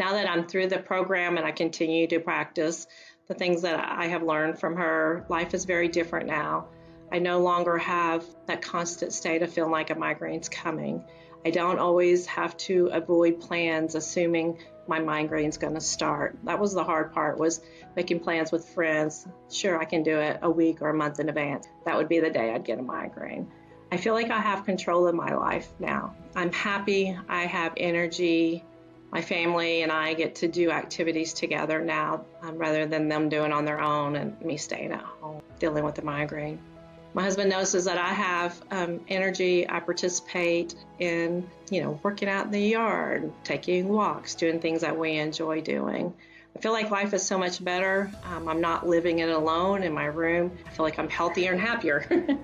Now that I'm through the program and I continue to practice the things that I have learned from her, life is very different now. I no longer have that constant state of feeling like a migraine's coming. I don't always have to avoid plans assuming my migraine's going to start. That was the hard part, was making plans with friends. Sure, I can do it a week or a month in advance. That would be the day I'd get a migraine. I feel like I have control of my life now. I'm happy, I have energy. My family and I get to do activities together now rather than them doing on their own and me staying at home dealing with the migraine. My husband notices that I have energy. I participate in, working out in the yard, taking walks, doing things that we enjoy doing. I feel like life is so much better. I'm not living it alone in my room. I feel like I'm healthier and happier.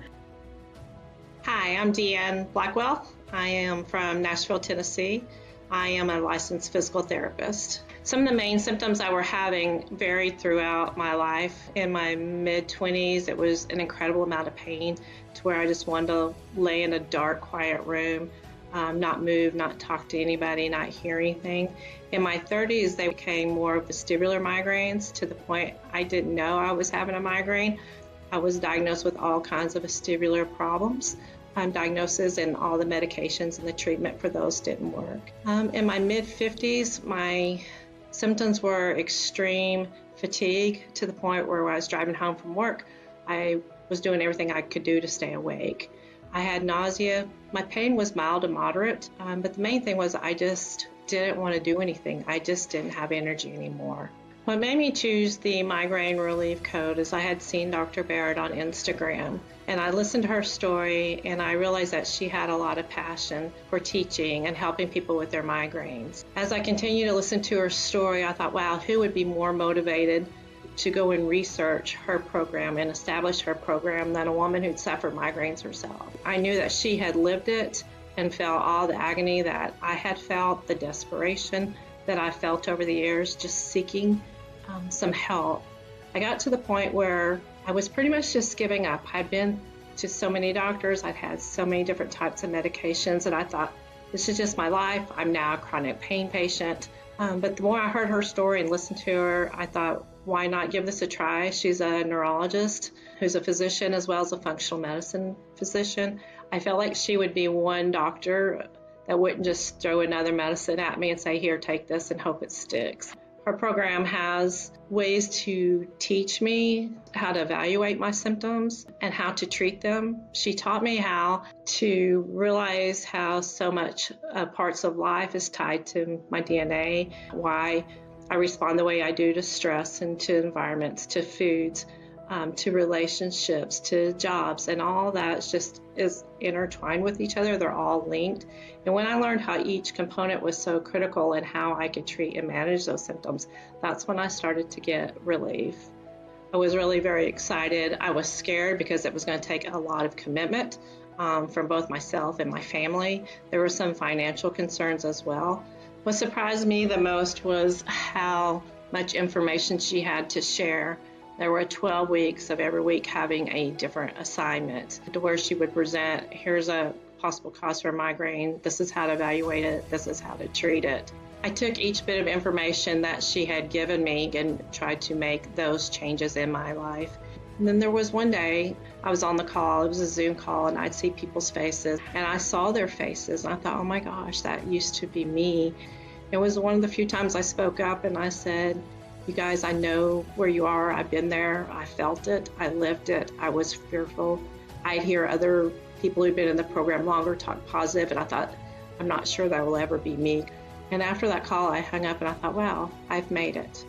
Hi, I'm Dee Ann Blackwell. I am from Nashville, Tennessee. I am a licensed physical therapist. Some of the main symptoms I were having varied throughout my life. In my mid-20s, it was an incredible amount of pain to where I just wanted to lay in a dark, quiet room, not move, not talk to anybody, not hear anything. In my 30s, they became more vestibular migraines to the point I didn't know I was having a migraine. I was diagnosed with all kinds of vestibular problems. Diagnosis and all the medications and the treatment for those didn't work. In my mid-50s, my symptoms were extreme fatigue to the point where when I was driving home from work, I was doing everything I could do to stay awake. I had nausea. My pain was mild to moderate, but the main thing was I just didn't want to do anything. I just didn't have energy anymore. What made me choose the Migraine Relief Code is I had seen Dr. Barrett on Instagram, and I listened to her story, and I realized that she had a lot of passion for teaching and helping people with their migraines. As I continued to listen to her story, I thought, wow, who would be more motivated to go and research her program and establish her program than a woman who'd suffered migraines herself. I knew that she had lived it and felt all the agony that I had felt, the desperation that I felt over the years, just seeking some help. I got to the point where I was pretty much just giving up. I'd been to so many doctors, I'd had so many different types of medications, and I thought, this is just my life. I'm now a chronic pain patient. But the more I heard her story and listened to her, I thought, why not give this a try? She's a neurologist who's a physician as well as a functional medicine physician. I felt like she would be one doctor that wouldn't just throw another medicine at me and say, here, take this and hope it sticks. Her program has ways to teach me how to evaluate my symptoms and how to treat them. She taught me how to realize how so much parts of life is tied to my DNA, why I respond the way I do to stress and to environments, to foods, to relationships, to jobs, and all that is intertwined with each other. They're all linked. And when I learned how each component was so critical and how I could treat and manage those symptoms, that's when I started to get relief. I was really very excited. I was scared because it was going to take a lot of commitment from both myself and my family. There were some financial concerns as well. What surprised me the most was how much information she had to share. There were 12 weeks of every week having a different assignment to where she would present, here's a possible cause for migraine, this is how to evaluate it, this is how to treat it. I took each bit of information that she had given me and tried to make those changes in my life. And then there was one day I was on the call, it was a Zoom call, and I'd see people's faces, and I saw their faces, and I thought, oh my gosh, that used to be me. It was one of the few times I spoke up and I said, you guys, I know where you are. I've been there. I felt it. I lived it. I was fearful. I'd hear other people who'd been in the program longer talk positive, and I thought, I'm not sure that will ever be me. And after that call, I hung up and I thought, wow, I've made it.